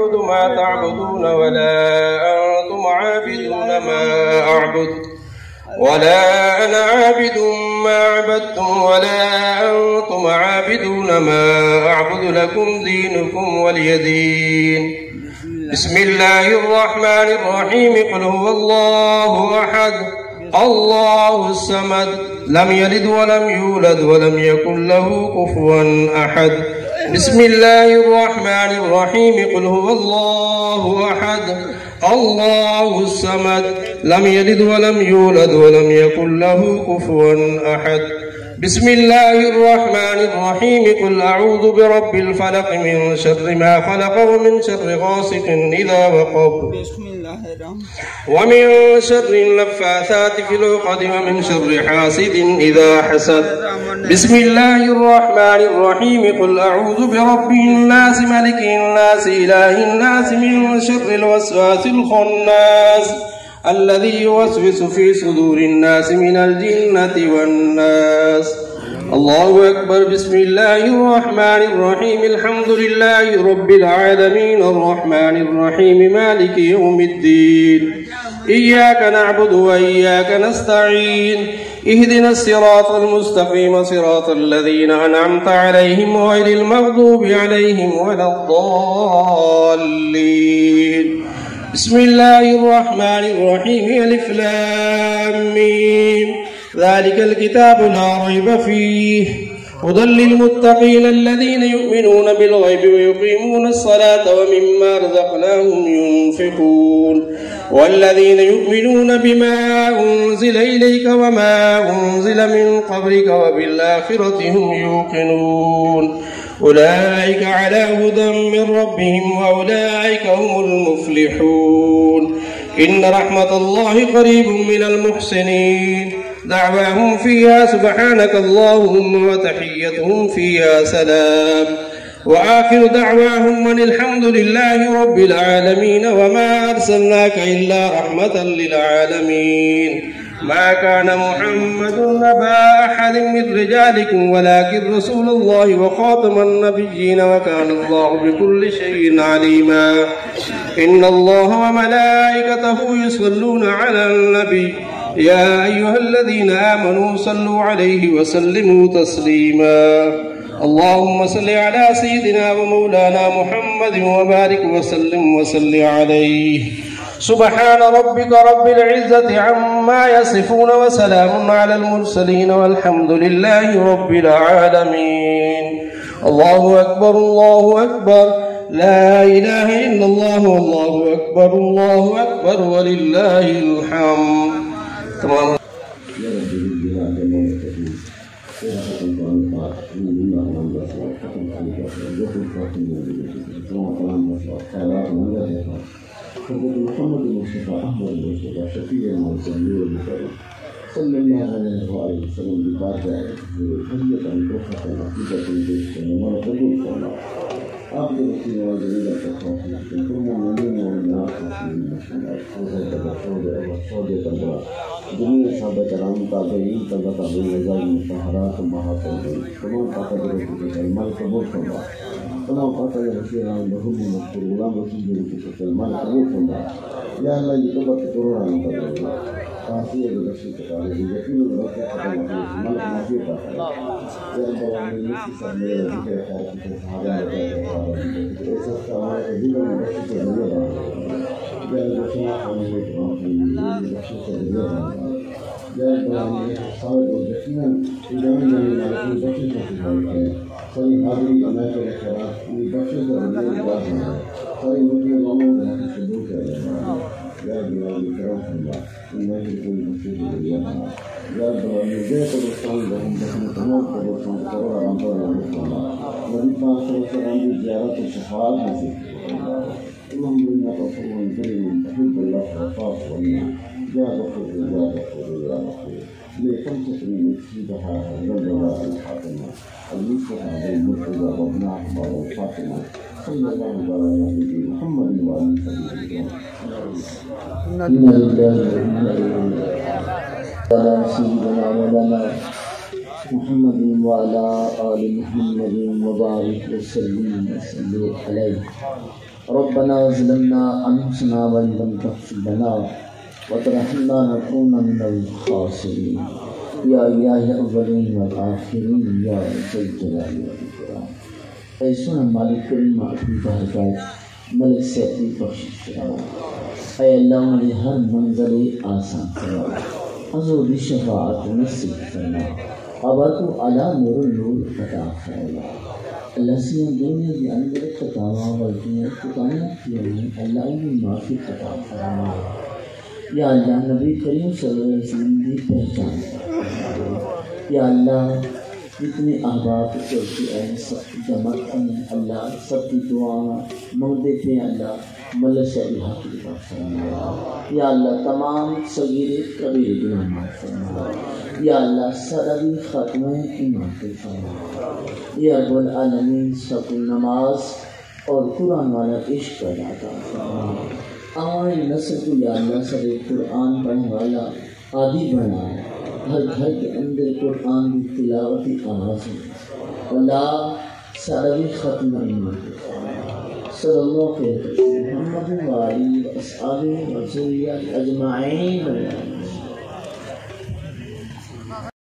أعبد ما تعبدون ولا أنتم عابدون ما أعبد ولا أنا عابد ما عبدتم ولا أنتم عابدون ما أعبد لكم دينكم ولي دين. بسم الله الرحمن الرحيم. قل هو الله أحد الله الصمد لم يلد ولم يولد ولم يكن له كفوا أحد. بسم الله الرحمن الرحيم. قل هو الله أحد الله الصمد لم يلد ولم يولد ولم يكن له كفوا أحد. بسم الله الرحمن الرحيم. قل أعوذ برب الفلق من شر ما خلق ومن شر غاسق إذا وقب ومن شر النفاثات في العقد ومن شر حاسد إذا حسد. بسم الله الرحمن الرحيم. قل أعوذ برب الناس ملك الناس إله الناس من شر الوسواس الخناس الذي يوسوس في صدور الناس من الجنة والناس. الله أكبر. بسم الله الرحمن الرحيم. الحمد لله رب العالمين الرحمن الرحيم مالك يوم الدين إياك نعبد وإياك نستعين اهدنا الصراط المستقيم صراط الذين أنعمت عليهم غير المغضوب عليهم ولا الضالين. بسم الله الرحمن الرحيم. ألف لام ميم ذلك الكتاب لا ريب فيه هدى للمتقين الذين يؤمنون بالغيب ويقيمون الصلاة ومما رزقناهم ينفقون والذين يؤمنون بما أنزل إليك وما أنزل من قبلك وبالآخرة هم يوقنون أولئك على هدى من ربهم وأولئك هم المفلحون. إن رحمة الله قريب من المحسنين. دعواهم فيها سبحانك اللهم وتحيتهم فيها سلام وآخر دعواهم أن الحمد لله رب العالمين وما أرسلناك إلا رحمة للعالمين. ما كان محمد أبا أحد من رجالكم ولكن رسول الله وخاتم النبيين وكان الله بكل شيء عليما. إن الله وملائكته يصلون على النبي يا أيها الذين آمنوا صلوا عليه وسلموا تسليما. اللهم صل على سيدنا ومولانا محمد وبارك وسلم وصل عليه. سبحان ربك رب العزة عما يصفون وسلام على المرسلين والحمد لله رب العالمين. الله أكبر الله أكبر لا إله إلا الله والله أكبر الله أكبر ولله الحمد. تمام. محمد المصطفى أحمد المصطفى شفيع المرسلين صلى الله عليه وسلم ببارك حجة كفة عقيدة جيشة ومرتبط صلى عبد الرسول وجليل التخاصم ثم مؤمنين والناس في المشهد وزيد الرسول والصادق الله جميع صحابة الكرام تابعين تابعين وزاي المطهرات ومحاصرين تمام قاتل رسول المال قبول صلى تمام قاتل رسول الله بهم مذكور غلام رسول الله المال قبول صلى يا الله يتوب تطرنا عن تطرنا عافية برشيد تعالى يقين بركة المال معافية تعالى يا رب العالمين سبحانه وتعالى خير صحابة إسحاق تعالى أجيب من برشيد الدنيا يا رب سبحانه وتعالى برشيد الدنيا يا رب العالمين صالح وجسنا إذا من الملكين برشيد الدنيا صلي حاضري أماك الكرام برشيد الدنيا صلي مطيع الله من الشدوك يا رب العالمين كرام الله إنه يكون برشيد الدنيا يا رب العالمين جاءت الرسول لهم بسم تمام الرسول تقرأ عن طول الرسول نبي فاصل سلام بزيارة الشفاعة نسيب اللهم إنك غفور كريم تحب الله وفاق وإنا يا غفور يا غفور يا غفور لخمسة من مكسيدها ربنا الحاكمة المصطفى بالمرتضى وابناهما والفاطمة صلى الله على نبينا محمد وعلى آله إنا لله وإنا إليه على سيدنا مولانا محمد وعلى آل محمد وبارك وسلم عليه ربنا ظلمنا انفسنا وان لم تغفر لنا وترحمنا لنكون من الخاسرين یا الہ الاولین والآخرین یا ذی الجلال والاکرام۔ اے سونا مالک کریم اپنی بارگاہ ملک سے اپنی بخشش فرما۔ اے اللہ مجھے ہر منزل آسان فرما، حضور شفاعت نصیب فرما، آبادو علی نور النور عطا فرما۔ اللہ سے دنیا کے اندر خطاواں غلطیاں خطاواں کی ہیں، اللہ انہیں معافی عطا فرما۔ یا اللہ نبی کریم صلی اللہ علیہ وسلم کی پہچان فرما۔ یا اللہ جتنے احباب چلتے ہیں سب کی جمع ہیں، اللہ سب کی دعائیں مانگتے تھے، اللہ ملک سے الحاق عطا فرما۔ یا اللہ تمام صغیر کبیر گناہ معاف فرما۔ یا اللہ سرابی خاتمہ ایمان کے فرما۔ یا رب العالمین سب نماز اور قرآن والا عشق پیدا فرما۔ آئیں نسل کو یا اللہ سب قرآن پڑھنے والا عادی بنا، ہر گھر کے اندر قرآن کی تلاوتی آواز ہے، اللہ سرابی ختمہ ایمان کے فرما۔ صلی اللہ علیہ وسلم محمد و آلہ و اصحابہ و ذریہ اجمعین۔